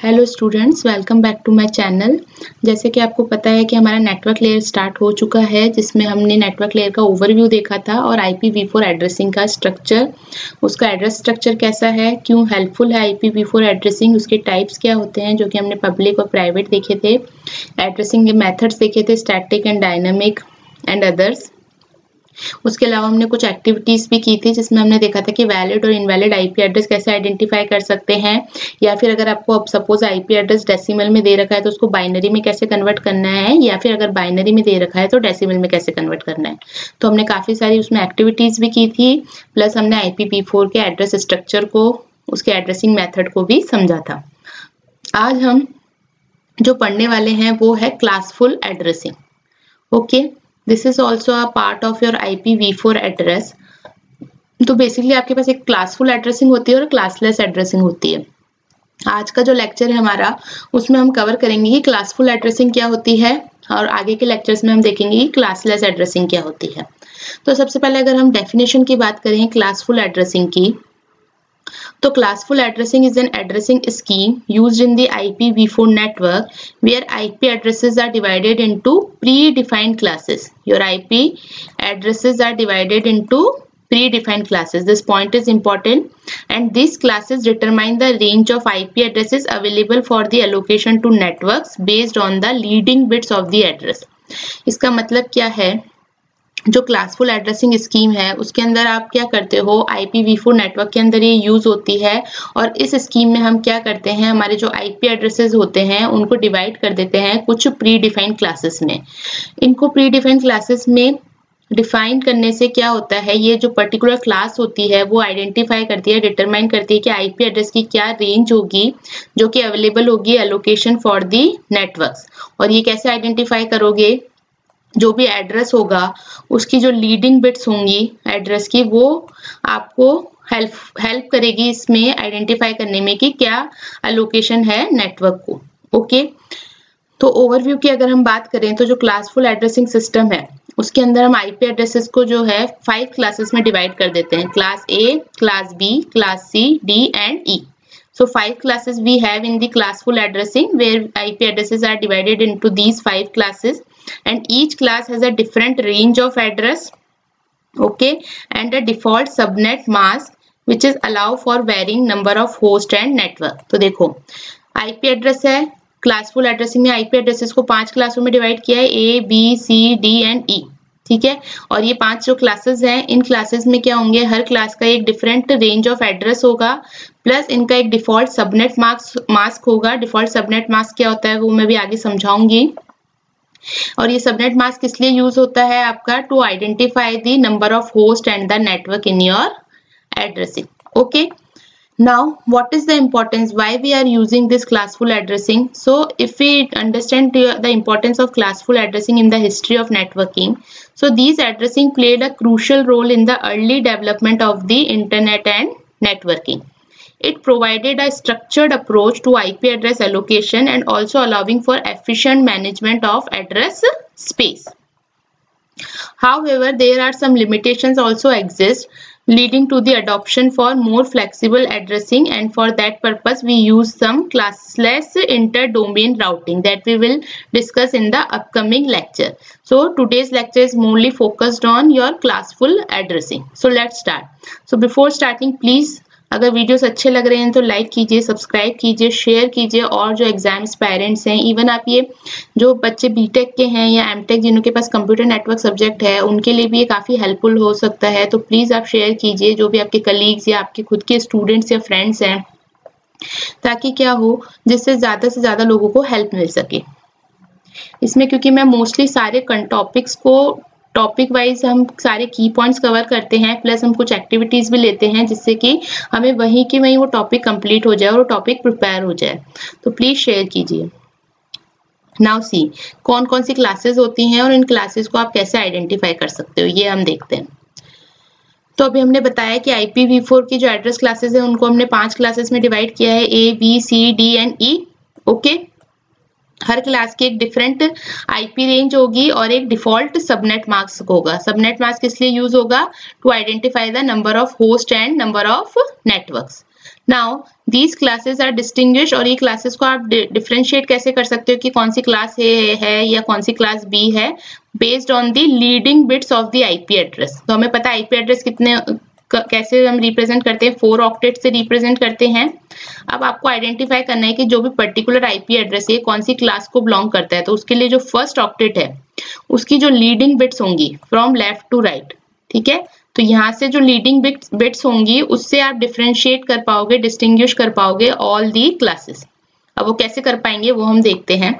Hello students, welcome back to my channel. जैसे कि आपको पता है कि हमारा नेटवर्क लेयर स्टार्ट हो चुका है, जिसमें हमने नेटवर्क लेयर का ओवरव्यू देखा था और IPv4 एड्रेसिंग का स्ट्रक्चर, उसका एड्रेस स्ट्रक्चर कैसा है, क्यों हेल्पफुल है IPv4 एड्रेसिंग, उसके टाइप्स क्या होते हैं जो कि हमने पब्लिक और प्राइवेट देखे थे, एड्रेसिंग के मेथड्स देखे थे, static and dynamic and others. उसके अलावा हमने कुछ एक्टिविटीज़ भी की थी जिसमें हमने देखा था कि वैलिड और इनवैलिड IP एड्रेस कैसे आइडेंटिफाई कर सकते हैं, या फिर अगर आपको अब सपोज IP एड्रेस डेसिमल में दे रखा है तो उसको बाइनरी में कैसे कन्वर्ट करना है, या फिर अगर बाइनरी में दे रखा है तो डेसिमल में कैसे कन्वर्ट करना है। तो हमने काफ़ी सारी उसमें एक्टिविटीज़ भी की थी, प्लस हमने IPv4 के एड्रेस स्ट्रक्चर को, उसके एड्रेसिंग मैथड को भी समझा था। आज हम जो पढ़ने वाले हैं वो है classful addressing. Okay, this is also a part of your IPv4 address. तो बेसिकली आपके पास एक क्लासफुल एड्रेसिंग होती है और क्लासलेस एड्रेसिंग होती है। आज का जो लेक्चर है हमारा, उसमें हम कवर करेंगे कि क्लासफुल एड्रेसिंग क्या होती है, और आगे के लेक्चर्स में हम देखेंगे कि क्लासलेस एड्रेसिंग क्या होती है। तो सबसे पहले अगर हम डेफिनेशन की बात करें क्लासफुल एड्रेसिंग की, तो classful addressing is an addressing scheme used in the IPv4 network where IP addresses are divided into predefined classes. Your IP addresses are divided into predefined classes. This point is important, and these classes determine the range of IP addresses available for the allocation to networks based on the leading bits of the address. इसका मतलब क्या है, जो classful addressing scheme है उसके अंदर आप क्या करते हो, IPv4 नेटवर्क के अंदर ये यूज होती है, और इस स्कीम में हम क्या करते हैं, हमारे जो IP एड्रेसेस होते हैं उनको डिवाइड कर देते हैं कुछ प्री डिफाइंड क्लासेस में। इनको प्री डिफाइंड क्लासेस में डिफाइन करने से क्या होता है, ये जो पर्टिकुलर क्लास होती है वो आइडेंटिफाई करती है, डिटरमाइन करती है कि IP एड्रेस की क्या रेंज होगी जो कि अवेलेबल होगी एलोकेशन फॉर दी नेटवर्क्स। और ये कैसे आइडेंटिफाई करोगे, जो भी एड्रेस होगा उसकी जो लीडिंग बिट्स होंगी एड्रेस की, वो आपको हेल्प करेगी इसमें आइडेंटिफाई करने में कि क्या एलोकेशन है नेटवर्क को। ओके, तो ओवरव्यू की अगर हम बात करें तो जो क्लासफुल एड्रेसिंग सिस्टम है उसके अंदर हम IP एड्रेसेस को जो है 5 क्लासेस में डिवाइड कर देते हैं, class A, class B, class C, D and E. So 5 classes we have in the classful addressing where IP addresses are divided into these 5 classes, and each class has a different range of address, okay, and a default subnet mask which is allow for varying number of host and network. तो देखो IP address है, classful addressing में IP addresses को 5 क्लासों में divide किया है, A, B, C, D and E, ठीक है। और ये 5 जो क्लासेस हैं, इन क्लासेस में क्या होंगे, हर क्लास का एक डिफरेंट रेंज ऑफ एड्रेस होगा, प्लस इनका एक डिफॉल्ट सबनेट मास्क होगा। डिफॉल्ट सबनेट मास्क क्या होता है वो मैं भी आगे समझाऊंगी। और ये सबनेट मास्क किस लिए यूज होता है आपका, to identify the number of host and the network in your addressing. Okay, now what is the importance, why we are using this classful addressing? So if we understand the importance of classful addressing in the history of networking, so these addressing played a crucial role in the early development of the internet and networking. It provided a structured approach to IP address allocation and also allowing for efficient management of address space. However, there are some limitations also exist, leading to the adoption for more flexible addressing, and for that purpose we use some classless inter-domain routing that we will discuss in the upcoming lecture. So today's lecture is mainly focused on your classful addressing. So let's start. So before starting, please अगर videos अच्छे लग रहे हैं तो like कीजिए, subscribe कीजिए, share कीजिए, और जो एग्जाम एस्पायरेंट्स हैं, इवन आप ये जो बच्चे बीटेक के हैं या एमटेक जिनके पास कंप्यूटर नेटवर्क सब्जेक्ट है, उनके लिए भी ये काफ़ी हेल्पफुल हो सकता है। तो प्लीज़ आप शेयर कीजिए, जो भी आपके कलीग्स या आपके खुद के स्टूडेंट्स या फ्रेंड्स हैं, ताकि क्या हो, जिससे ज़्यादा से ज़्यादा लोगों को हेल्प मिल सके इसमें। क्योंकि मैं मोस्टली सारे टॉपिक्स को टॉपिक वाइज हम सारे की पॉइंट्स कवर करते हैं, प्लस हम कुछ एक्टिविटीज़ भी लेते हैं जिससे कि हमें वहीं की वहीं वो टॉपिक कंप्लीट हो जाए और वो टॉपिक प्रिपेयर हो जाए। तो प्लीज़ शेयर कीजिए। नाउ सी, कौन कौन सी क्लासेस होती हैं और इन क्लासेस को आप कैसे आइडेंटिफाई कर सकते हो, ये हम देखते हैं। तो अभी हमने बताया कि IPv4 की जो एड्रेस क्लासेस है उनको हमने 5 क्लासेस में डिवाइड किया है, A, B, C, D and E। Okay, हर क्लास की एक डिफरेंट IP रेंज होगी और एक डिफॉल्ट सबनेट मास्क होगा। सबनेट मास्क इसलिए यूज होगा to identify the number of host and number of networks. Now these classes are distinguish, और ये क्लासेस को आप डिफरेंशिएट कैसे कर सकते हो कि कौन सी क्लास ए है या कौन सी क्लास बी है, based on the leading bits of the IP address. तो हमें पता है आईपी एड्रेस कितने कैसे हम रिप्रेजेंट करते हैं, 4 ऑक्टेट से रिप्रेजेंट करते हैं। अब आपको आइडेंटिफाई करना है कि जो भी पर्टिकुलर आईपी एड्रेस है कौन सी क्लास को बिलोंग करता है। तो उसके लिए जो फर्स्ट ऑक्टेट है उसकी जो लीडिंग बिट्स होंगी फ्रॉम लेफ्ट टू राइट, ठीक है, तो यहाँ से जो लीडिंग बिट्स होंगी उससे आप डिफरेंशिएट कर पाओगे, डिस्टिंग्विश कर पाओगे ऑल दी क्लासेस। अब वो कैसे कर पाएंगे वो हम देखते हैं।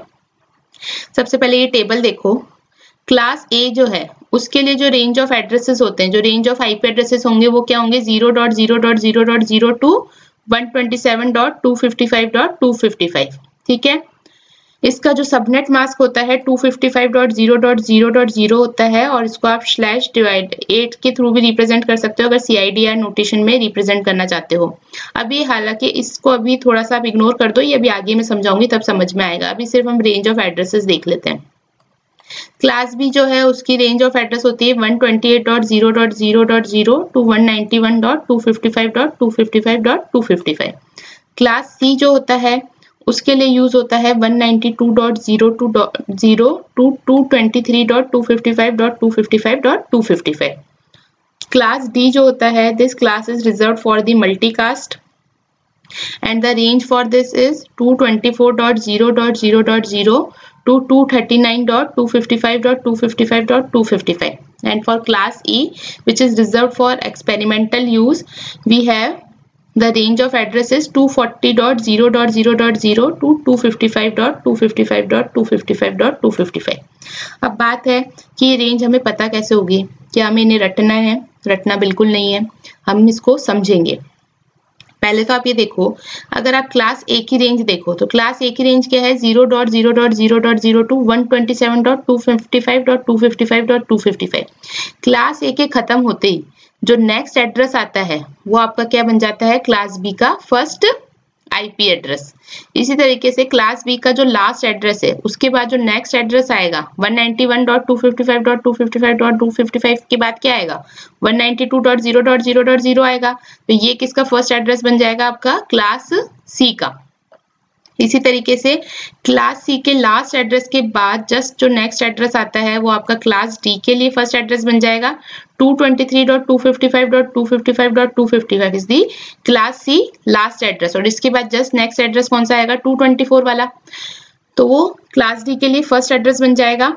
सबसे पहले ये टेबल देखो, क्लास ए जो है उसके लिए जो रेंज ऑफ एड्रेसेस होते हैं, जो रेंज ऑफ आईपी एड्रेसेस होंगे वो क्या होंगे, 0.0.0.0 टू 127.255.255, ठीक है। इसका जो सबनेट मास्क होता है 255.0.0.0 होता है, और इसको आप /8 के थ्रू भी रिप्रेजेंट कर सकते हो अगर CIDR नोटेशन में रिप्रेजेंट करना चाहते हो। अभी हालांकि इसको अभी थोड़ा सा आप इग्नोर कर दो, ये अभी आगे मैं समझाऊंगी तब समझ में आएगा। अभी सिर्फ हम रेंज ऑफ एड्रेसेस देख लेते हैं। क्लास बी जो है उसकी रेंज ऑफ एड्रेस होती है 128.0.0.0 टू 191.255.255.255। क्लास सी जो होता है उसके लिए यूज होता है 192.0.0 टू 223.255.255.255। क्लास डी जो होता है, this class is reserve for the multicast and the range for this is 224.0.0.0 to 239.255.255.255. and for class E, which is reserved for experimental use, we have the range of address is 240.0.0.0 to 255.255.255.255. अब बात है कि ये range हमें पता कैसे होगी, क्या हमें इन्हें रटना है? रटना बिल्कुल नहीं है, हम इसको समझेंगे। पहले तो आप ये देखो, अगर आप क्लास ए की रेंज देखो तो क्लास ए की रेंज क्या है, 0.0.0.0 टू 127.255.255.255। क्लास ए के खत्म होते ही जो नेक्स्ट एड्रेस आता है वो आपका क्या बन जाता है, क्लास बी का फर्स्ट आईपी एड्रेस। इसी तरीके से क्लास बी का जो लास्ट एड्रेस है उसके बाद जो नेक्स्ट एड्रेस आएगा 191.255.255.255 के बाद क्या आएगा, 192.0.0.0 आएगा। तो ये किसका फर्स्ट एड्रेस बन जाएगा, आपका क्लास सी का। इसी तरीके से क्लास सी के लास्ट एड्रेस के बाद जस्ट जो नेक्स्ट एड्रेस आता है वो आपका क्लास डी के लिए फर्स्ट एड्रेस बन जाएगा। 223.255.255.255 is the class C last address, और इसके बाद जस्ट नेक्स्ट एड्रेस कौन सा आएगा, 224 वाला, तो वो क्लास डी के लिए फर्स्ट एड्रेस बन जाएगा।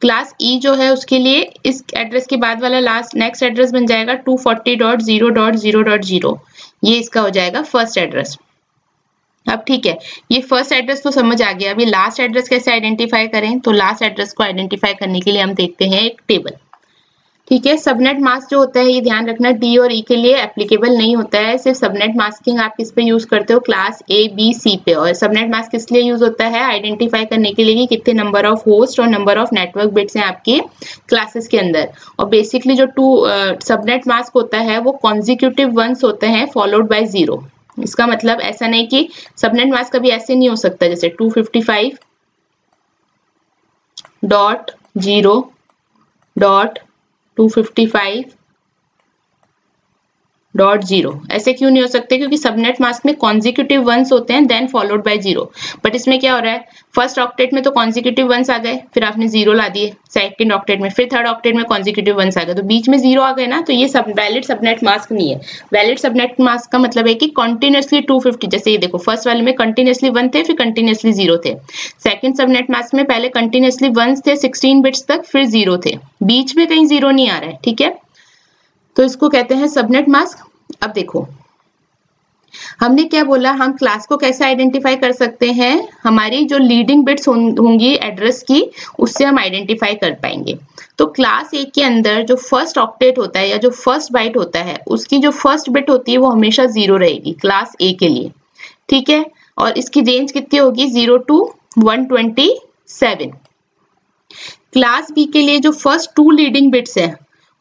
क्लास ई जो है उसके लिए इस एड्रेस के बाद वाला लास्ट नेक्स्ट एड्रेस बन जाएगा 240.0.0.0, ये इसका हो जाएगा फर्स्ट एड्रेस। अब ठीक है, ये फर्स्ट एड्रेस तो समझ आ गया। अभी लास्ट एड्रेस कैसे आइडेंटिफाई करें, तो लास्ट एड्रेस को आइडेंटिफाई करने के लिए हम देखते हैं एक टेबल, ठीक है। सबनेट मास्क जो होता है ये ध्यान रखना डी और ई के लिए एप्लीकेबल नहीं होता है, सिर्फ सबनेट मास्किंग आप किस पे यूज करते हो, क्लास ए बी सी पे। और सबनेट मास्क किस लिए यूज होता है, आइडेंटिफाई करने के लिए कि कितने नंबर ऑफ होस्ट और नंबर ऑफ नेटवर्क बिट्स हैं आपके क्लासेस के अंदर। और बेसिकली जो सबनेट मास्क होता है वो कॉन्जिक्यूटिव वंस होते हैं फॉलोड बाय 0। इसका मतलब ऐसा नहीं कि सबनेट मास्क कभी ऐसे नहीं हो सकता जैसे 255.255.0, ऐसे क्यों नहीं हो सकते, क्योंकि सबनेट मास्क में कॉन्जिक्यूटिव वंस होते हैं देन फॉलोड बाय 0। बट इसमें क्या हो रहा है, फर्स्ट ऑक्टेट में तो कॉन्जिक्यूटिव वंस आ गए, फिर आपने 0 ला दिए, सेकंड ऑक्टेट में, फिर थर्ड ऑक्टेट में कॉन्जिक्यूटिव वंस आ गए, तो बीच में 0 आ गए ना, तो ये वैलिड सबनेट मास्क नहीं है। वैलिड सबनेट मास्क का मतलब है कि कंटिन्यूअसली 250, जैसे ये देखो फर्स्ट वाले में कंटिन्यूअसली 1 थे, फिर कंटिन्यूअसली 0 थे। सेकंड सबनेट मास्क में पहले कंटिन्यूअसली 1 थे 16 बिट्स तक, फिर 0 थे, बीच में कहीं 0 नहीं आ रहा है, ठीक है, तो इसको कहते हैं सबनेट मास्क। अब देखो हमने क्या बोला, हम क्लास को कैसे आइडेंटिफाई कर सकते हैं, हमारी जो लीडिंग बिट्स होंगी एड्रेस की उससे हम आइडेंटिफाई कर पाएंगे। तो क्लास ए के अंदर जो फर्स्ट ऑक्टेट होता है या जो फर्स्ट बाइट होता है उसकी जो फर्स्ट बिट होती है वो हमेशा 0 रहेगी क्लास ए के लिए, ठीक है, और इसकी रेंज कितनी होगी, 0 to 127। क्लास बी के लिए जो फर्स्ट 2 लीडिंग बिट्स है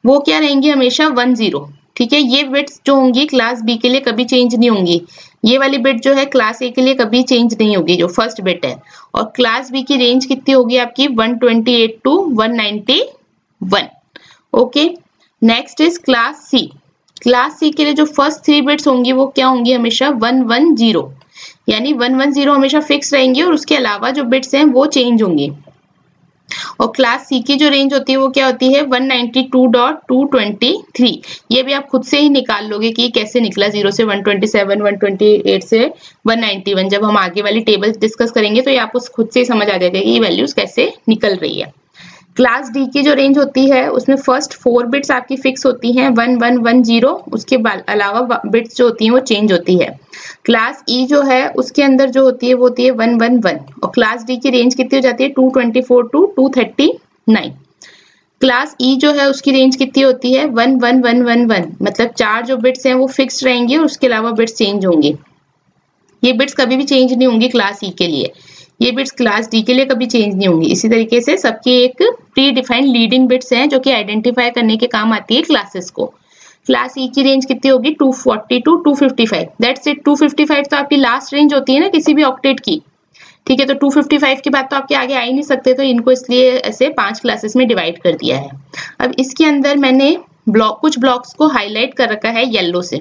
वो क्या रहेंगी, हमेशा 10, ठीक है। ये बिट्स जो होंगी क्लास बी के लिए कभी चेंज नहीं होंगी, ये वाली बिट जो है क्लास ए के लिए कभी चेंज नहीं होगी जो फर्स्ट बिट है। और क्लास बी की रेंज कितनी होगी आपकी, 128 to 191। Okay, next is class C. Class C के लिए जो फर्स्ट 3 बिट्स होंगी वो क्या होंगी, हमेशा 110, यानी 110 हमेशा फिक्स रहेंगे और उसके अलावा जो बिट्स हैं वो चेंज होंगे। और क्लास सी की जो रेंज होती है वो क्या होती है 192.223। ये भी आप खुद से ही निकाल लोगे कि कैसे निकला 0 से 127, 128 से 191। जब हम आगे वाली टेबल डिस्कस करेंगे तो ये आपको खुद से ही समझ आ जाएगा कि ये वैल्यूज कैसे निकल रही है। क्लास डी की जो रेंज होती है उसमें फर्स्ट 4 बिट्स आपकी फिक्स होती हैं 1110, उसके अलावा बिट्स जो होती हैं वो चेंज होती है। क्लास ई जो है उसके अंदर जो होती है वो होती है 111 और क्लास डी की रेंज कितनी हो जाती है 224 टू 239। क्लास ई जो है उसकी रेंज कितनी होती है 11111, मतलब 4 जो बिट्स हैं वो फिक्स रहेंगी और उसके अलावा बिट्स चेंज होंगे। ये बिट्स कभी भी चेंज नहीं होंगी क्लास ई के लिए, ये बिट्स क्लास डी के लिए कभी चेंज नहीं होंगी। इसी तरीके से सबकी एक प्री डिफाइंड लीडिंग बिट्स हैं जो कि आइडेंटिफाई करने के काम आती है क्लासेस को। क्लास ई की रेंज कितनी होगी 240 टू 255, दैट्स इट। 255 तो आपकी लास्ट रेंज होती है ना किसी भी ऑक्टेट की, ठीक है। तो 255 के बाद तो आपके आगे आ ही नहीं सकते, तो इनको इसलिए ऐसे 5 क्लासेस में डिवाइड कर दिया है। अब इसके अंदर मैंने कुछ ब्लॉक्स को हाईलाइट कर रखा है येलो से।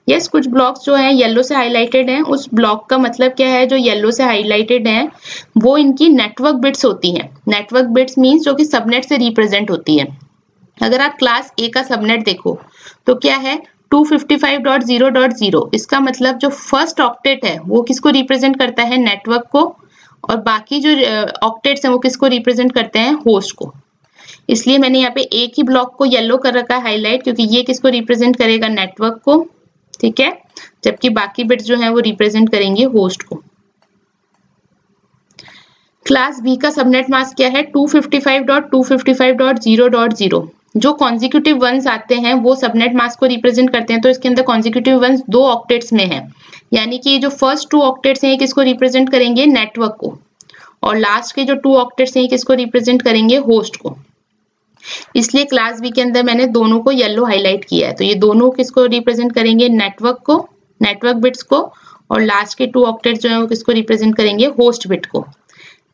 यस, कुछ ब्लॉक्स जो हैं येलो से हाईलाइटेड हैं। उस ब्लॉक का मतलब क्या है, जो येलो से हाईलाइटेड हैं वो इनकी नेटवर्क बिट्स होती हैं। नेटवर्क बिट्स मींस जो कि सबनेट से रिप्रेजेंट होती है। अगर आप क्लास ए का सबनेट देखो तो क्या है 255.0.0, इसका मतलब जो फर्स्ट ऑक्टेट है वो किसको रिप्रेजेंट करता है, नेटवर्क को, और बाकी जो ऑक्टेट्स हैं वो किसको रिप्रेजेंट करते हैं, होस्ट को। इसलिए मैंने यहाँ पे एक ही ब्लॉक को येलो कर रखा है हाईलाइट, क्योंकि ये किसको रिप्रेजेंट करेगा, नेटवर्क को, ठीक है, जबकि बाकी बिट्स जो हैं वो रिप्रेजेंट करेंगे होस्ट को। क्लास बी का सबनेट मास्क क्या है 255.255.0.0। जो कॉन्जिक्यूटिव वंस आते हैं वो सबनेट मास्क को रिप्रेजेंट करते हैं, तो इसके अंदर कॉन्जिक्यूटिव वंस 2 ऑक्टेट्स में है, यानी कि जो फर्स्ट 2 ऑक्टेट्स हैं किसको रिप्रेजेंट करेंगे, नेटवर्क को, और लास्ट के जो 2 ऑक्टेट्स हैं किसको रिप्रेजेंट करेंगे, होस्ट को। इसलिए क्लास बी के अंदर मैंने दोनों को येलो हाईलाइट किया है। तो ये दोनों किसको रिप्रेजेंट करेंगे, नेटवर्क को, नेटवर्क बिट्स को, और लास्ट के 2 ऑक्टेट्स जो है वो किसको रिप्रेजेंट करेंगे, होस्ट बिट को।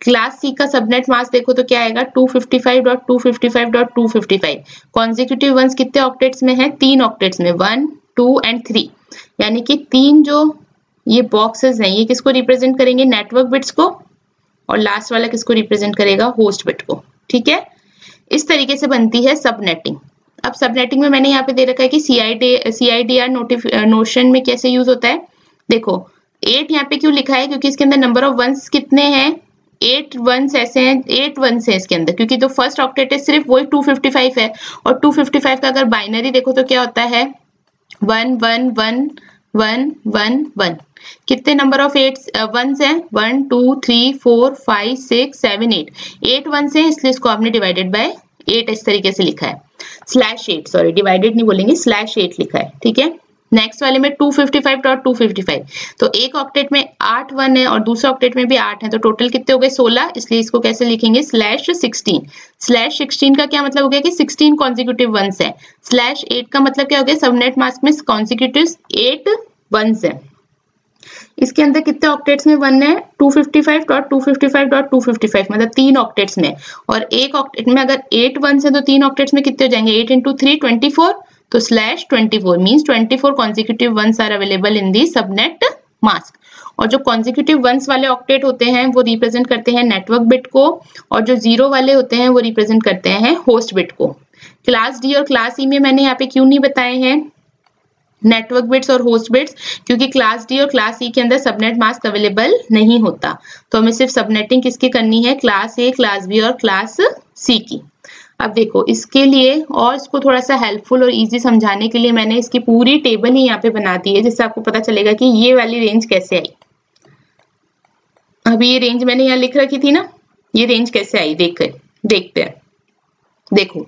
क्लास सी का सबनेट मास्क देखो तो क्या आएगा 255.255.255। कॉन्जिक्यूटिव वंस कितने ऑक्टेट्स में है, 3 ऑक्टेट्स में, 1, 2 एंड 3, यानी कि 3 जो ये बॉक्सेस हैं ये किसको रिप्रेजेंट करेंगे, नेटवर्क बिट्स को, और लास्ट वाला किसको रिप्रेजेंट करेगा, होस्ट बिट को, ठीक है। इस तरीके से बनती है सबनेटिंग। अब सबनेटिंग में मैंने यहाँ पे दे रखा है कि CIDR नोशन में कैसे यूज होता है। देखो 8 यहाँ पे क्यों लिखा है, क्योंकि इसके अंदर नंबर ऑफ वंस कितने हैं, 8 वंस ऐसे हैं, 8 वंस है इसके अंदर, क्योंकि जो फर्स्ट ऑक्टेट है सिर्फ वही 255 है, और 255 का अगर बाइनरी देखो तो क्या होता है 1 1 1 1 1 1। कितने नंबर ऑफ 8 वंस हैं, 1 2 3 4 5 6 7 8, 8 वंस हैं, इसलिए इसको आपने डिवाइडेड बाय 8 इस तरीके से लिखा है, /8, सॉरी डिवाइडेड नहीं बोलेंगे, /8 लिखा है, ठीक है। नेक्स्ट वाले में 255.255, तो एक ऑक्टेट में 8 वन है और दूसरे ऑक्टेट में भी 8 है, तो टोटल कितने हो गए 16, इसलिए इसको कैसे लिखेंगे /16। /16 का क्या मतलब हो गया कि 16 कॉन्जिक्यूटिव वंस है, /8 का मतलब क्या हो गया, सबनेट मास्क में कॉन्जिक्यूटिव 8 वंस है। इसके अंदर कितने ऑक्टेट्स में 1 है 255.255.255, मतलब 3 ऑक्टेट्स में, और एक ऑक्टेट में अगर 8 वंस है तो 3 ऑक्टेट्स में कितने हो जाएंगे, 8 × 3 24, तो /24 means 24 consecutive ones are available in the subnet mask. और जो कॉन्जिक्यूटिव वंस वाले ऑक्टेट होते हैं वो रिप्रेजेंट करते हैं नेटवर्क बिट को, और जो 0 वाले होते हैं वो रिप्रेजेंट करते हैं होस्ट बिट को। क्लास डी और क्लास ई में मैंने यहाँ पे क्यों नहीं बताए हैं नेटवर्क बिट्स और होस्ट बिट्स, क्योंकि क्लास डी और क्लास ई के अंदर सबनेट मास्क अवेलेबल नहीं होता, तो हमें सिर्फ सबनेटिंग किसकी करनी है, क्लास ए, क्लास बी और क्लास सी की। अब देखो इसके लिए और इसको थोड़ा सा हेल्पफुल और इजी समझाने के लिए मैंने इसकी पूरी टेबल ही यहाँ पे बना दी है, जिससे आपको पता चलेगा कि ये वाली रेंज कैसे आई। अभी ये रेंज मैंने यहाँ लिख रखी थी ना, ये रेंज कैसे आई देखते हैं। देखो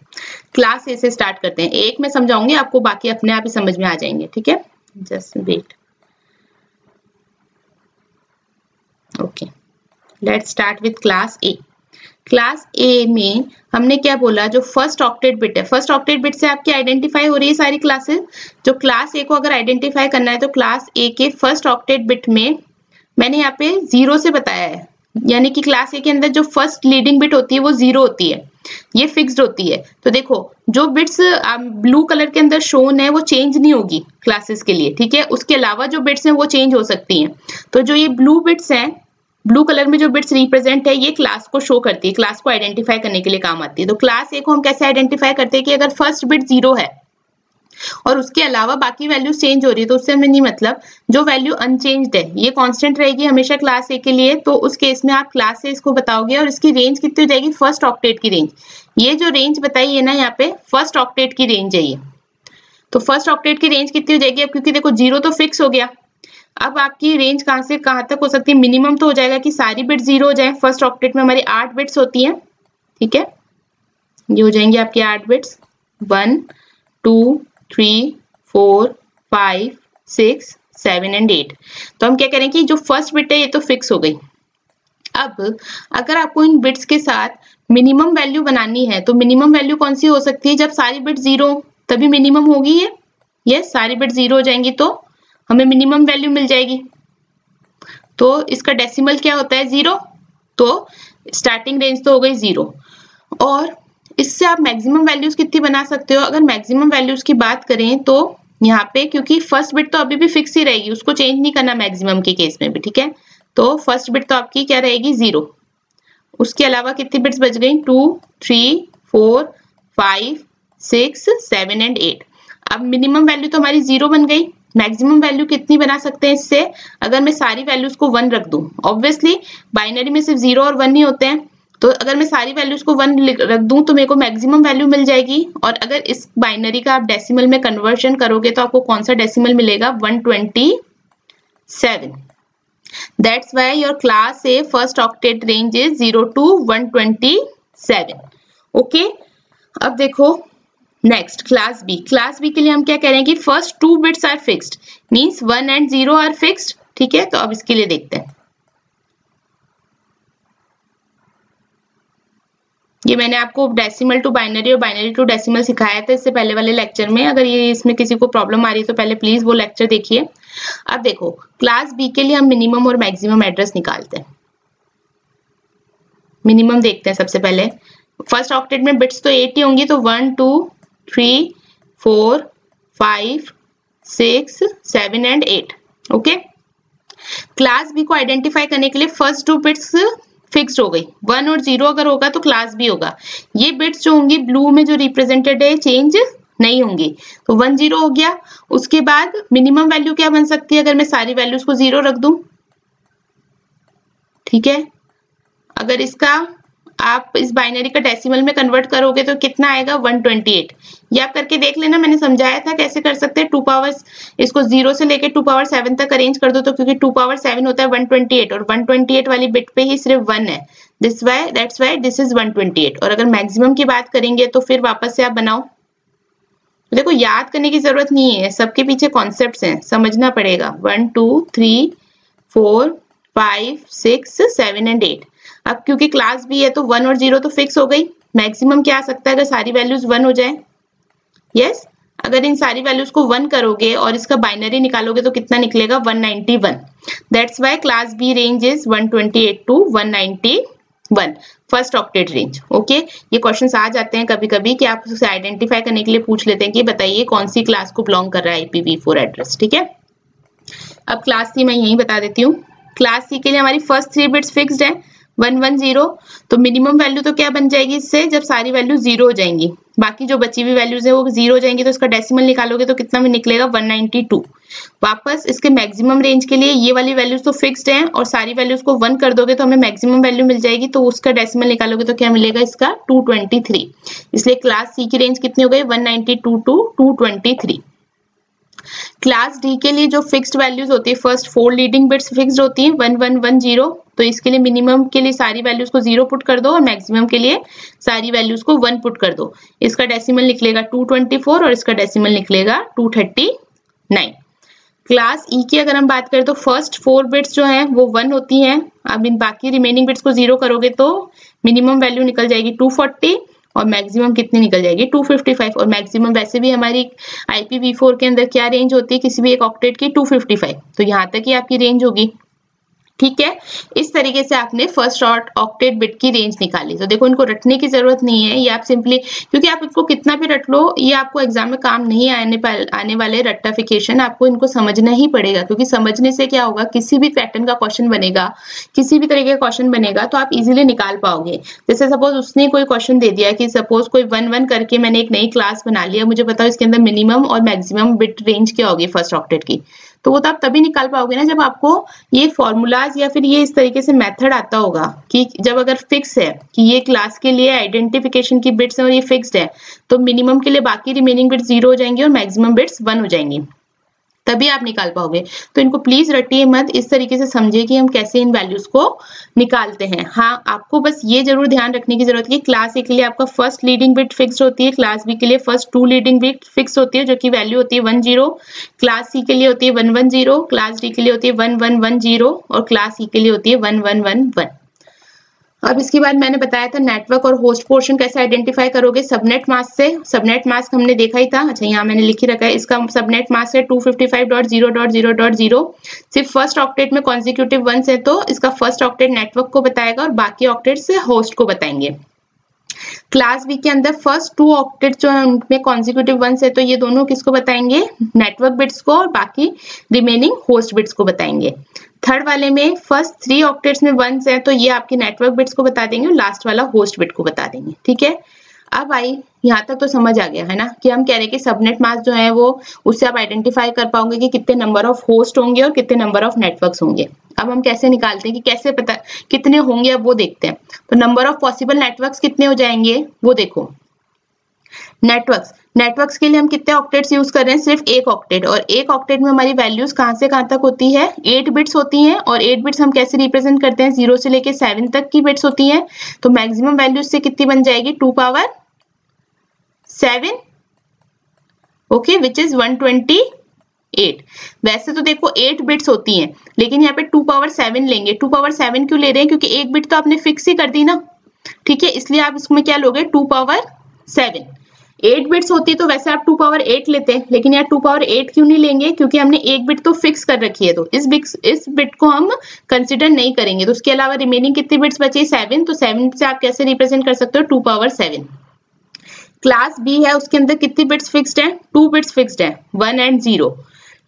क्लास ए से स्टार्ट करते हैं, एक मैं समझाऊंगी आपको, बाकी अपने आप ही समझ में आ जाएंगे, ठीक है, just wait. Okay, let's start with class A. Class A में हमने क्या बोला, जो फर्स्ट ऑक्टेट बिट है, फर्स्ट ऑक्टेट बिट से आपकी आइडेंटिफाई हो रही है सारी क्लासेस। जो क्लास ए को अगर आइडेंटिफाई करना है तो क्लास ए के फर्स्ट ऑक्टेट बिट में मैंने यहाँ पे 0 से बताया है, यानी कि क्लास ए के अंदर जो फर्स्ट लीडिंग बिट होती है वो 0 होती है। ये फिक्स्ड होती है। तो देखो जो बिट्स ब्लू कलर के अंदर शोन है वो चेंज नहीं होगी क्लासेस के लिए, ठीक है। उसके अलावा जो बिट्स हैं वो चेंज हो सकती हैं। तो जो ये ब्लू बिट्स हैं, ब्लू कलर में जो बिट्स रिप्रेजेंट है, ये क्लास को शो करती है, क्लास को आइडेंटिफाई करने के लिए काम आती है। तो क्लास ए को हम कैसे आइडेंटिफाई करते हैं कि अगर फर्स्ट बिट 0 है और उसके अलावा बाकी वैल्यूज चेंज हो रही है तो उससे हमें नहीं मतलब, जो वैल्यू अनचेंज्ड है ये कांस्टेंट रहेगी हमेशा क्लास ए के लिए, तो उस केस में आप क्लास ए इसको बताओगे और इसकी रेंज कितनी हो जाएगी, फर्स्ट ऑक्टेट की रेंज। ये जो रेंज बताई है ना यहाँ पे, फर्स्ट ऑक्टेट की रेंज है ये। तो फर्स्ट ऑक्टेट की रेंज कितनी हो जाएगी अब, क्योंकि देखो 0 तो फिक्स हो गया, अब आपकी रेंज कहां से कहां तक हो सकती है, मिनिमम तो हो जाएगा कि सारी बिट 0 हो जाए। फर्स्ट ऑक्टेट में हमारी 8 बिट्स होती हैं, ठीक है, ये हो जाएंगे आपकी 8 बिट्स, 1 2 3 4 5 6 7 एंड 8। तो हम क्या करें कि जो फर्स्ट बिट है ये तो फिक्स हो गई। अब अगर आपको इन बिट्स के साथ मिनिमम वैल्यू बनानी है तो मिनिमम वैल्यू कौन सी हो सकती है, जब सारी बिट 0 तभी मिनिमम होगी ये। यस, सारी बिट 0 हो जाएंगी तो हमें मिनिमम वैल्यू मिल जाएगी। तो इसका डेसिमल क्या होता है, 0, तो स्टार्टिंग रेंज तो हो गई 0। और इससे आप मैक्सिमम वैल्यूज कितनी बना सकते हो, अगर मैक्सिमम वैल्यूज की बात करें तो यहाँ पे क्योंकि फर्स्ट बिट तो अभी भी फिक्स ही रहेगी, उसको चेंज नहीं करना मैक्सिमम के केस में भी, ठीक है। तो फर्स्ट बिट तो आपकी क्या रहेगी, 0। उसके अलावा कितनी बिट्स बच गई, 2 3 4 5 6 7 एंड 8। अब मिनिमम वैल्यू तो हमारी 0 बन गई, मैक्सिमम वैल्यू कितनी बना सकते हैं इससे, अगर मैं सारी वैल्यूज को 1 रख दूं। ऑब्वियसली बाइनरी में सिर्फ 0 और 1 ही होते हैं, तो अगर मैं सारी वैल्यूज को 1 रख दूं तो मेरे को मैक्सिमम वैल्यू मिल जाएगी। और अगर इस बाइनरी का आप डेसिमल में कन्वर्शन करोगे तो आपको कौन सा डेसिमल मिलेगा, 127। That's why your class A first octet range is 0 to 127। Okay, अब देखो next class B. Class B के लिए हम क्या कह रहे हैं कि first 2 bits are fixed, means 1 and 0 are fixed, ठीक है। तो अब इसके लिए देखते हैं, ये मैंने आपको डेसिमल टू बाइनरी और बाइनरी टू डेसिमल सिखाया था इससे पहले वाले लेक्चर में। अगर ये इसमें किसी को प्रॉब्लम आ रही है तो पहले प्लीज वो लेक्चर देखिए। अब देखो क्लास बी के लिए हम मिनिमम और मैक्सिमम एड्रेस निकालते हैं। मिनिमम देखते हैं सबसे पहले, फर्स्ट ऑक्टेट में बिट्स तो 8 ही होंगी, तो 1 2 3 4 5 6 7 एंड 8। ओके, क्लास बी को आइडेंटिफाई करने के लिए फर्स्ट 2 बिट्स फिक्स्ड हो गई, 1 और 0 अगर होगा तो क्लास बी होगा। ये बिट्स जो होंगी ब्लू में जो रिप्रेजेंटेड है चेंज नहीं होंगी, तो 1 0 हो गया। उसके बाद मिनिमम वैल्यू क्या बन सकती है, अगर मैं सारी वैल्यूज को 0 रख दूं, ठीक है। अगर इसका आप इस बाइनरी का डेसिमल में कन्वर्ट करोगे तो कितना आएगा, 128। ये आप करके देख लेना, मैंने समझाया था कैसे कर सकते हैं। 2 पावर्स इसको 0 से लेके 2 पावर 7 तक अरेंज कर दो, तो क्योंकि 2 पावर 7 होता है 128 और 128 वाली बिट पे ही सिर्फ 1 है, दैट्स व्हाई दिस इज 128। और अगर मैक्सिमम की बात करेंगे तो फिर वापस से आप बनाओ। देखो याद करने की जरूरत नहीं है, सबके पीछे कॉन्सेप्ट्स हैं, समझना पड़ेगा। 1 2 3 4 5 6 7 एंड 8। अब क्योंकि क्लास बी है तो 1 और 0 तो फिक्स हो गई। मैक्सिमम क्या आ सकता है अगर सारी वैल्यूज 1 हो जाए, यस। अगर इन सारी वैल्यूज को 1 करोगे और इसका बाइनरी निकालोगे तो कितना निकलेगा, 191। That's why class B range is 128 to 191, first octet range. Okay, ये क्वेश्चंस आ जाते हैं कभी कभी कि आप उसे आइडेंटिफाई करने के लिए पूछ लेते हैं कि बताइए कौन सी क्लास को बिलोंग कर रहा है IPv4 एड्रेस, ठीक है। अब क्लास सी मैं यही बता देती हूँ। क्लास सी के लिए हमारी फर्स्ट 3 बिट्स फिक्स्ड है, 1 1 0। तो मिनिमम वैल्यू तो क्या बन जाएगी इससे, जब सारी वैल्यू 0 हो जाएंगी, बाकी जो बची हुई वैल्यूज है वो 0 हो जाएंगी, तो इसका डेसिमल निकालोगे तो कितना में निकलेगा, 192। वापस इसके मैक्सिमम रेंज के लिए ये वाली वैल्यूज तो फिक्स्ड हैं और सारी वैल्यूज को 1 कर दोगे तो हमें मैक्सिमम वैल्यू मिल जाएगी, तो उसका डेसिमल निकालोगे तो क्या मिलेगा, इसका 223। इसलिए क्लास सी की रेंज कितनी हो गई, 192 to 223। क्लास डी के लिए जो फिक्स्ड वैल्यूज होती है, फर्स्ट 4 लीडिंग बिट्स फिक्स्ड होती हैं, 1 1 1 0। तो इसके लिए मिनिमम के लिए सारी वैल्यूज को 0 पुट कर दो और मैक्सिमम के लिए सारी वैल्यूज को 1 पुट कर दो। इसका डेसिमल निकलेगा 224 और इसका डेसिमल निकलेगा 239। क्लास ई की अगर हम बात करें तो फर्स्ट 4 बिट्स जो हैं वो 1 होती हैं। अब इन बाकी रिमेनिंग बिट्स को 0 करोगे तो मिनिमम वैल्यू निकल जाएगी 240 और मैक्सिमम कितनी निकल जाएगी, 255। और मैक्सिमम वैसे भी हमारी IPv4 के अंदर क्या रेंज होती है किसी भी एक ऑक्टेट की, 255। तो यहाँ तक ही आपकी रेंज होगी। ठीक है, इस तरीके से आपने फर्स्ट ऑक्टेट बिट की रेंज निकाली। तो देखो इनको रटने की जरूरत नहीं है, ये आप सिंपली, क्योंकि आप इसको कितना भी रट लो ये आपको एग्जाम में काम नहीं आने वाले रट्टाफिकेशन, आपको इनको समझना ही पड़ेगा। क्योंकि समझने से क्या होगा, किसी भी पैटर्न का क्वेश्चन बनेगा, किसी भी तरीके का क्वेश्चन बनेगा तो आप इजीली निकाल पाओगे। जैसे सपोज उसने कोई क्वेश्चन दे दिया कि सपोज कोई 1-1 करके मैंने एक नई क्लास बना लिया, मुझे बताओ इसके अंदर मिनिमम और मैक्सिमम बिट रेंज क्या होगी फर्स्ट ऑक्टेट की। तो वो तो आप तभी निकाल पाओगे ना जब आपको ये फॉर्मूलाज या फिर ये इस तरीके से मेथड आता होगा कि जब अगर फिक्स है कि ये क्लास के लिए आइडेंटिफिकेशन की बिट्स है और ये फिक्स्ड है, तो मिनिमम के लिए बाकी रिमेनिंग बिट्स 0 हो जाएंगी और मैक्सिमम बिट्स 1 हो जाएंगी, तभी आप निकाल पाओगे। तो इनको प्लीज रटिए मत, इस तरीके से समझिए कि हम कैसे इन वैल्यूज को निकालते हैं। हाँ, आपको बस ये जरूर ध्यान रखने की जरूरत है कि क्लास ए के लिए आपका फर्स्ट लीडिंग बिट फिक्स होती है, क्लास बी के लिए फर्स्ट 2 लीडिंग बिट फिक्स होती है जो कि वैल्यू होती है 1 0, क्लास सी के लिए होती है 1 1 0, क्लास डी के लिए होती है 1 1 1 0 और क्लास ई के लिए होती है 1 1 1 1। अब इसके बाद मैंने बताया था नेटवर्क और होस्ट पोर्शन कैसे आइडेंटिफाई करोगे, सबनेट मास्क से। सबनेट मास्क हमने देखा ही था, अच्छा यहाँ मैंने लिख ही रखा है, इसका सबनेट मास्क है 255.0.0.0। सिर्फ फर्स्ट ऑक्टेट में कॉन्जिक्यूटिव वंस है तो इसका फर्स्ट ऑक्टेट नेटवर्क को बताएगा और बाकी ऑक्टेट से होस्ट को बताएंगे। क्लास बी के अंदर फर्स्ट 2 ऑक्टेट जो है उनमें कॉन्जिक्यूटिव वंस है तो ये दोनों किसको बताएंगे, नेटवर्क बिट्स को, और बाकी रिमेनिंग होस्ट बिट्स को बताएंगे। थर्ड वाले में फर्स्ट 3 ऑक्टेट्स में वंस है तो ये आपके नेटवर्क बिट्स को बता देंगे और लास्ट वाला होस्ट बिट को बता देंगे। ठीक है, अब आई यहाँ तक तो समझ आ गया है ना कि हम कह रहे हैं कि सबनेट मास्क जो है वो उससे आप आइडेंटिफाई कर पाओगे कि कितने नंबर ऑफ होस्ट होंगे और कितने नंबर ऑफ नेटवर्क्स होंगे। अब हम कैसे निकालते हैं कि कैसे पता कितने होंगे, अब वो देखते हैं। तो नंबर ऑफ पॉसिबल नेटवर्क्स कितने हो जाएंगे वो देखो। नेटवर्क्स के लिए हम कितने ऑक्टेट्स यूज कर रहे हैं, सिर्फ एक ऑक्टेट, और एक ऑक्टेट में हमारी वैल्यूज कहां से कहां तक होती है, 8 बिट्स होती हैं। और 8 बिट्स हम कैसे रिप्रेजेंट करते हैं, 0 से लेके 7 तक की बिट्स होती हैं। तो मैक्सिमम वैल्यूज से कितनी बन जाएगी, 2 पावर 7, ओके, विच इज 128। वैसे तो देखो 8 बिट्स होती हैं लेकिन यहाँ पे 2 पावर 7 लेंगे। 2 पावर 7 क्यों ले रहे हैं, क्योंकि एक बिट तो आपने फिक्स ही कर दी ना, ठीक है, इसलिए आप इसमें क्या लोगे, 2 पावर 7। 8 बिट्स होती तो वैसे आप 2 पावर 8 लेते हैं, लेकिन यार 2 पावर 8 क्यों नहीं लेंगे, क्योंकि हमने एक बिट तो फिक्स कर रखी है तो इस बिट को हम कंसिडर नहीं करेंगे। तो उसके अलावा रिमेनिंग कितनी बिट्स बची, 7, तो 7 से आप कैसे रिप्रेजेंट कर सकते हो, 2 पावर 7। क्लास बी है उसके अंदर कितनी बिट्स फिक्स्ड है, 2 बिट्स फिक्स्ड है, 1 और 0,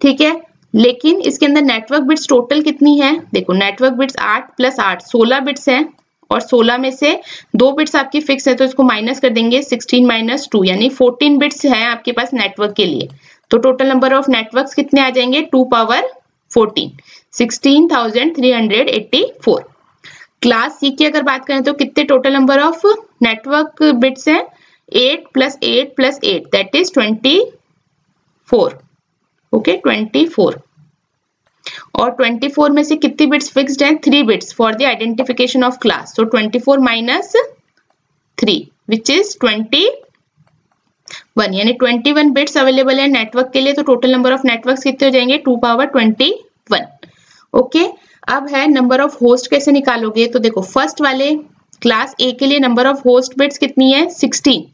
ठीक है। लेकिन इसके अंदर नेटवर्क बिट्स टोटल कितनी है, देखो नेटवर्क बिट्स 8 + 8 16 बिट्स हैं, और 16 में से 2 बिट्स आपकी फिक्स है तो इसको माइनस कर देंगे, 16 - 2 यानी 14 बिट्स हैं आपके पास नेटवर्क के लिए। तो टोटल नंबर ऑफ नेटवर्क्स कितने आ जाएंगे, 2 पावर 14, 16,384। क्लास सी की अगर बात करें तो कितने total number of network bits हैं, 8 + 8 + 8 दैट इज 24, ओके 24। और 24 में से कितनी बिट्स फिक्स्ड हैं, 3 bits for the identification of class. तो 24 - 3 विच इज 21, यानी 21 बिट्स अवेलेबल है नेटवर्क के लिए। तो टोटल नंबर ऑफ नेटवर्क्स कितने हो जाएंगे, 2 पावर 21, ओके। अब है नंबर ऑफ होस्ट कैसे निकालोगे, तो देखो फर्स्ट वाले क्लास ए के लिए नंबर ऑफ होस्ट बिट्स कितनी है, 24,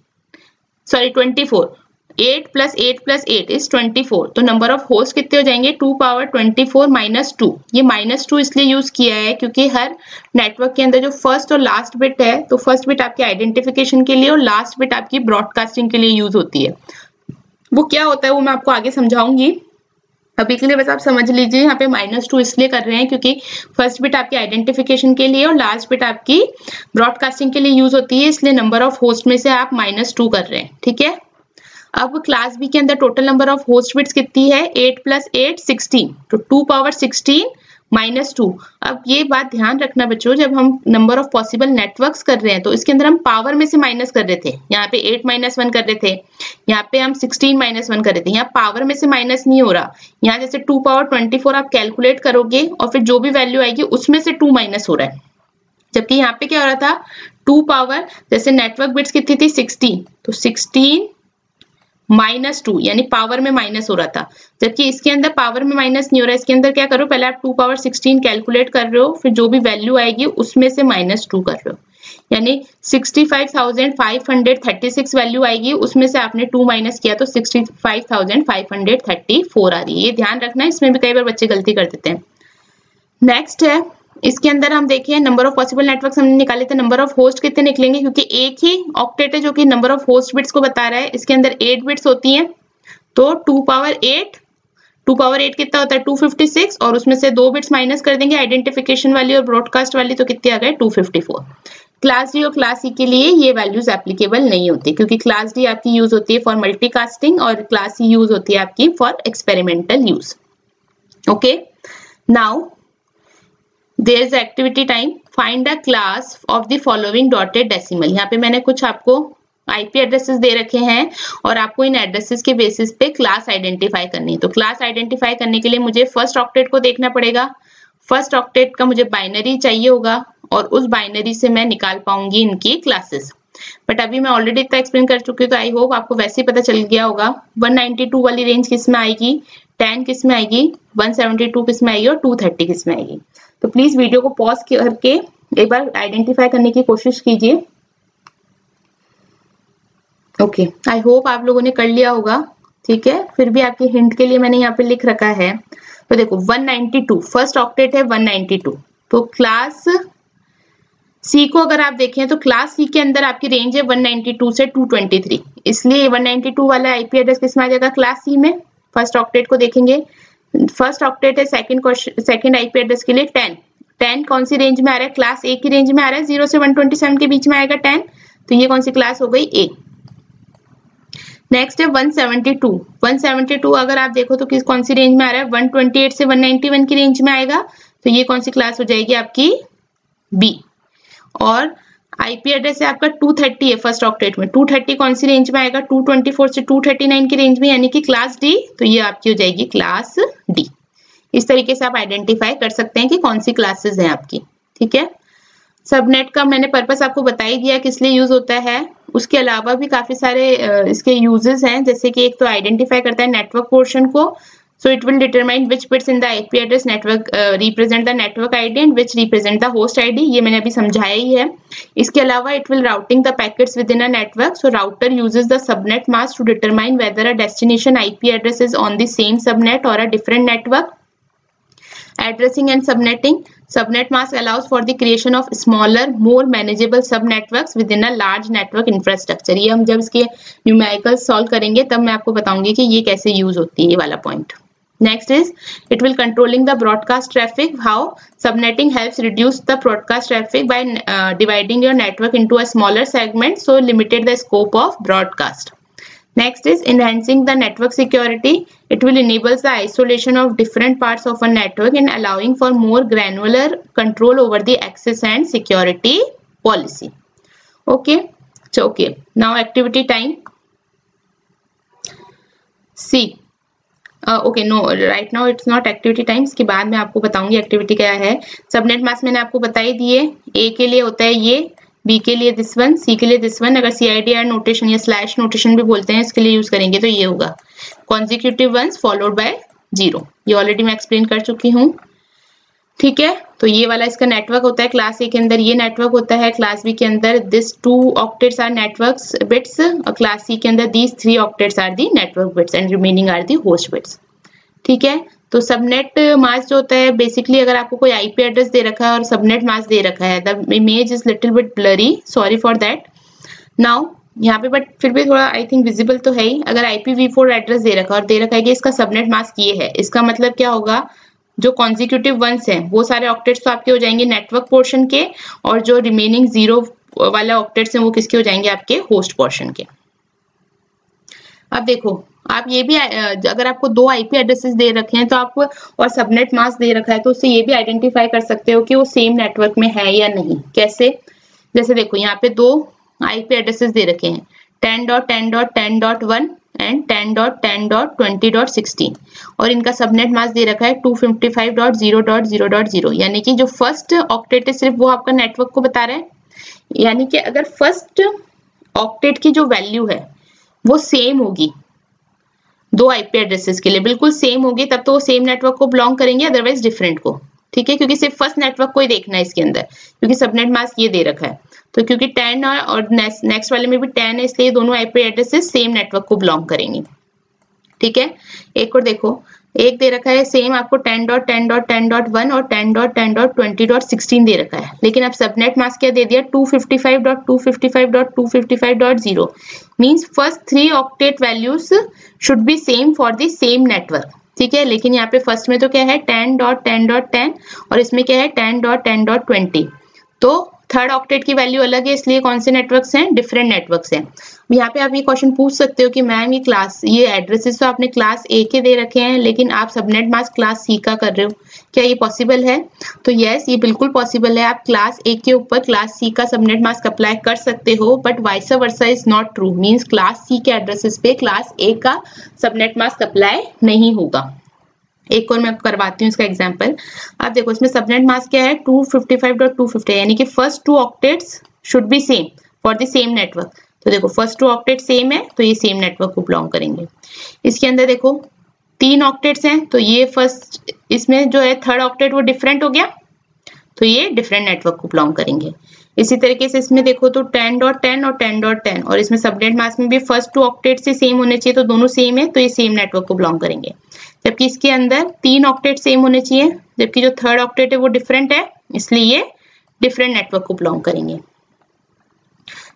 8 + 8 + 8 इज 24। तो नंबर ऑफ होस्ट कितने हो जाएंगे, 2 पावर 24 - 2। ये -2 इसलिए यूज किया है क्योंकि हर नेटवर्क के अंदर जो फर्स्ट और लास्ट बिट है, तो फर्स्ट बिट आपके आइडेंटिफिकेशन के लिए और लास्ट बिट आपकी ब्रॉडकास्टिंग के लिए यूज होती है। वो क्या होता है वो मैं आपको आगे समझाऊंगी, अभी के लिए बस आप समझ लीजिए यहाँ पे -2 इसलिए कर रहे हैं क्योंकि फर्स्ट बिट आपकी आइडेंटिफिकेशन के लिए और लास्ट बिट आपकी ब्रॉडकास्टिंग के लिए यूज होती है, इसलिए नंबर ऑफ होस्ट में से आप -2 कर रहे हैं, ठीक है। अब क्लास बी के अंदर total number of host bits कितनी है, 8 + 8 16, तो 2 पावर 16 - 2। अब ये बात ध्यान रखना बच्चों, जब हम नंबर ऑफ पॉसिबल नेटवर्क्स कर रहे हैं तो इसके अंदर हम पावर में से माइनस कर रहे थे, यहाँ पे 8 - 1 कर रहे थे, यहाँ पे हम 16 - 1 कर रहे थे, यहाँ पावर में से माइनस नहीं हो रहा। यहाँ जैसे 2 पावर 24 आप कैलकुलेट करोगे और फिर जो भी वैल्यू आएगी उसमें से 2 माइनस हो रहा है, जबकि यहाँ पे क्या हो रहा था, 2 पावर जैसे नेटवर्क बिट्स कितनी थी, 16, तो 16 - 2 यानी पावर में माइनस हो रहा था, जबकि इसके अंदर पावर में माइनस नहीं हो रहा है। इसके अंदर क्या करो, पहले आप 2 पावर 16 कैलकुलेट कर रहे हो, फिर जो भी वैल्यू आएगी उसमें से -2 कर रहे हो, यानी 65,536 वैल्यू आएगी, उसमें से आपने 2 माइनस किया तो 65,534 आ रही है। ये ध्यान रखना, इसमें भी कई बार बच्चे गलती कर देते हैं। नेक्स्ट है इसके अंदर हम देखें नंबर ऑफ पॉसिबल नेटवर्क्स हमने निकाले थे, नंबर ऑफ होस्ट कितने निकलेंगे, क्योंकि एक ही ऑक्टेट है जो कि नंबर ऑफ होस्ट बिट्स को बता रहा है। इसके अंदर 8 बिट्स होती हैं, तो 2 पावर 8 कितना होता है 256, और उसमें से 2 बिट्स माइनस कर देंगे आइडेंटिफिकेशन वाली और ब्रॉडकास्ट वाली, तो कितने आ गए 254। क्लास डी और क्लास सी के लिए ये वैल्यूज एप्लीकेबल नहीं होती, क्योंकि क्लास डी आपकी यूज होती है फॉर मल्टीकास्टिंग और क्लास सी यूज होती है आपकी for experimental use. Okay, now there is activity time, find the class of the following dotted decimal. यहाँ पे मैंने कुछ आपको आईपी एड्रेसेस दे रखे हैं और आपको इन एड्रेसेस के बेसिस पे क्लास आइडेंटिफाई करनी है। तो क्लास आइडेंटिफाई करने के लिए मुझे फर्स्ट ऑक्टेट को देखना पड़ेगा। फर्स्ट ऑक्टेट का मुझे बाइनरी चाहिए होगा और उस बाइनरी से मैं निकाल पाऊंगी इनकी क्लासेस। बट अभी मैं ऑलरेडी इतना एक्सप्लेन कर चुकी हूँ, तो आई होप आपको वैसे ही पता चल गया होगा। 192 वाली रेंज किस में आएगी, 10 किस में आएगी, 172 किस में आएगी और 230 किस में आएगी। तो प्लीज वीडियो को पॉज करके एक बार आइडेंटिफाई करने की कोशिश कीजिए। ओके, आई होप आप लोगों ने कर लिया होगा। ठीक है, फिर भी आपके हिंट के लिए मैंने यहाँ पे लिख रखा है। तो देखो 192 फर्स्ट ऑक्टेट है 192, तो क्लास सी को अगर आप देखें तो क्लास सी के अंदर आपकी रेंज है 192 से 223, इसलिए 192 वाला आईपी एड्रेस किस में आ जाएगा क्लास सी में। फर्स्ट ऑक्टेट को देखेंगे, फर्स्ट ऑक्टेट है सेकंड आईपी एड्रेस के लिए 10 कौन सी रेंज में आ रहा है, क्लास ए की रेंज में आ रहा है, 0 से 127 के बीच में आएगा 10, तो ये कौन सी क्लास हो गई ए। नेक्स्ट है 172 अगर आप देखो तो किस कौन सी रेंज में आ रहा है, 128 से 191 की रेंज में आएगा, तो ये कौन सी क्लास हो जाएगी आपकी बी। और आईपी एड्रेस है आपका 230 है फर्स्ट ऑक्टेट में, 230 कौन सी रेंज में आएगा, 224 से 239 की रेंज में, यानी कि क्लास डी, तो ये आपकी हो जाएगी क्लास डी। इस तरीके से आप आइडेंटिफाई कर सकते हैं कि कौन सी क्लासेस हैं आपकी। ठीक है, सबनेट का मैंने पर्पस आपको बता ही दिया किस लिए यूज होता है। उसके अलावा भी काफी सारे इसके यूजेस हैं, जैसे कि एक तो आइडेंटिफाई करता है नेटवर्क पोर्शन को, so it will determine which bits in the IP address network represent the network ID and which represent the host ID, ये मैंने अभी समझाया ही है। इसके अलावा it will routing the packets within a network, so router uses the subnet mask to determine whether a destination IP address is on the same subnet or a different network. Addressing and subnetting, subnet mask allows for the creation of smaller more manageable subnetworks within a large network infrastructure। ये हम जब इसके numerical solve करेंगे तब मैं आपको बताऊंगी कि ये कैसे यूज होती है ये वाला point. Next is it will controlling the broadcast traffic. How subnetting helps reduce the broadcast traffic by dividing your network into a smaller segment, so limited the scope of broadcast. Next is enhancing the network security. It will enable the isolation of different parts of a network and allowing for more granular control over the access and security policy. Okay, so okay, now activity time. C. Okay no, right now it's not activity time, इसके बाद मैं आपको बताऊंगी activity क्या है। Subnet mask मैंने आपको बता ही दिए, ए के लिए होता है ये, बी के लिए दिस वन, सी के लिए दिस वन। अगर CIDR नोटेशन या स्लैश नोटेशन भी बोलते हैं इसके लिए यूज करेंगे तो ये होगा कॉन्जिक्यूटिव वंस फॉलोड बाय 0। ये ऑलरेडी मैं एक्सप्लेन कर चुकी हूँ। ठीक है, तो ये वाला इसका नेटवर्क होता है, क्लास ए के अंदर ये नेटवर्क होता है, क्लास बी के अंदर this 2 octets are networks bits, और क्लास सी के अंदर these 3 octets are the network bits and remaining are the host bits. ठीक है, तो सबनेट मास्क जो होता है बेसिकली अगर आपको कोई आईपी एड्रेस दे रखा है और सबनेट मास्क दे रखा है, the image is little bit blurry, sorry for that. Now यहाँ पे बट फिर भी थोड़ा आई थिंक विजिबल तो है ही। अगर IPv4 एड्रेस दे रखा है और दे रखा है कि इसका सबनेट मास्क ये है, इसका मतलब क्या होगा, जो कॉन्जिक्यूटिव वंस हैं वो सारे ऑक्टेट्स तो आपके हो जाएंगे नेटवर्क पोर्शन के, और जो रिमेनिंग 0 वाले ऑक्टेट्स हैं वो किसके हो जाएंगे, आपके होस्ट पोर्शन के। अब देखो आप ये भी अगर आपको 2 IP एड्रेसेस दे रखे हैं तो आप और सबनेट मास्क दे रखा है तो उससे ये भी आइडेंटिफाई कर सकते हो कि वो सेम नेटवर्क में है या नहीं। कैसे, जैसे देखो यहाँ पे 2 IP एड्रेसेस दे रखे हैं 10.10.10.1 एंड 10.10.20.16 और इनका सबनेट मास्क दे रखा है 255.0.0.0, यानी कि जो फर्स्ट ऑक्टेट है सिर्फ वो आपका नेटवर्क को बता रहा है। यानी कि अगर फर्स्ट ऑक्टेट की जो वैल्यू है वो सेम होगी 2 IP एड्रेसेस के लिए, बिल्कुल सेम होगी, तब तो वो सेम नेटवर्क को बिलोंग करेंगे, अदरवाइज डिफरेंट को। ठीक है, क्योंकि सिर्फ फर्स्ट नेटवर्क को ही देखना है इसके अंदर, क्योंकि सबनेट मास्क ये दे रखा है। तो क्योंकि 10 और नेक्स्ट वाले में भी 10 है, इसलिए दोनों IP एड्रेसेस सेम नेटवर्क को बिलोंग करेंगी। ठीक है, एक और देखो एक दे रखा है सेम आपको 10.10.10.1 और 10.10.20.16 दे रखा है, लेकिन अब सबनेट मास्क क्या दे दिया 255.255.255.0 means first 3 octet values should be same for the same network, ठीक है। लेकिन यहाँ पे फर्स्ट में तो क्या है 10.10.10 और इसमें क्या है 10.10.20, तो थर्ड ऑक्टेट की वैल्यू अलग है, इसलिए कौन से नेटवर्क्स हैं, डिफरेंट नेटवर्क्स हैं। यहाँ पे आप ये क्वेश्चन पूछ सकते हो कि मैम ये एड्रेसेस तो आपने क्लास ए के दे रखे हैं, लेकिन आप सबनेट मास्क क्लास सी का कर रहे हो, क्या ये पॉसिबल है? तो यस, ये बिल्कुल पॉसिबल है। आप क्लास ए के ऊपर क्लास सी का सबनेट मास्क अप्लाई कर सकते हो, but vice versa is not true, means class C के एड्रेसेस पे क्लास ए का सबनेट मास्क अप्लाई नहीं होगा। एक और मैं करवाती हूँ इसका एग्जांपल। आप देखो इसमें सबनेट मास्क क्या है 255.250, यानी कि first 2 octets should be same for the same network. तो देखो फर्स्ट 2 ऑक्टेट सेम है तो ये सेम नेटवर्क को बिलोंग करेंगे। इसके अंदर देखो 3 ऑक्टेट्स हैं तो ये फर्स्ट, इसमें जो है थर्ड ऑक्टेट वो डिफरेंट हो गया तो ये डिफरेंट नेटवर्क को बिलोंग करेंगे। इसी तरीके से इसमें देखो तो 10.10 और 10.10 और इसमें सबनेट मास्क में भी फर्स्ट 2 ऑक्टेट से सेम होने चाहिए, तो दोनों सेम है तो ये सेम नेटवर्क को बिलोंग करेंगे। जबकि इसके अंदर 3 ऑक्टेट सेम होने चाहिए, जबकि जो थर्ड ऑक्टेट है वो डिफरेंट है, इसलिए ये डिफरेंट नेटवर्क को बिलोंग करेंगे।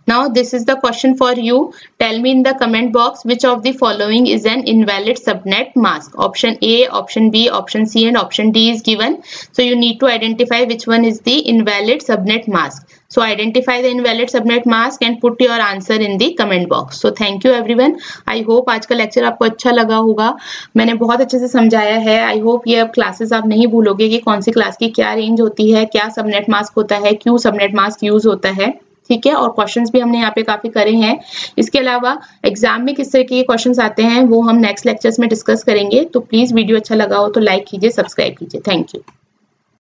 Now this is the question for you. Tell me in the comment box which of the following is an invalid subnet mask. Option A, option B, option C and option D is given. So you need to identify which one is the invalid subnet mask. So identify the invalid subnet mask and put your answer in the comment box. So thank you everyone. I hope आज का lecture आपको अच्छा लगा होगा, मैंने बहुत अच्छे से समझाया है। I hope ये अब क्लासेस आप नहीं भूलोगे कि कौन सी क्लास की क्या रेंज होती है, क्या सबनेट मास्क होता है, क्यों सबनेट मास्क यूज होता है, ठीक है। और क्वेश्चंस भी हमने यहाँ पे काफी करे हैं। इसके अलावा एग्जाम में किस तरह के क्वेश्चंस आते हैं वो हम नेक्स्ट लेक्चर्स में डिस्कस करेंगे। तो प्लीज वीडियो अच्छा लगा हो तो लाइक कीजिए, सब्सक्राइब कीजिए। Thank you.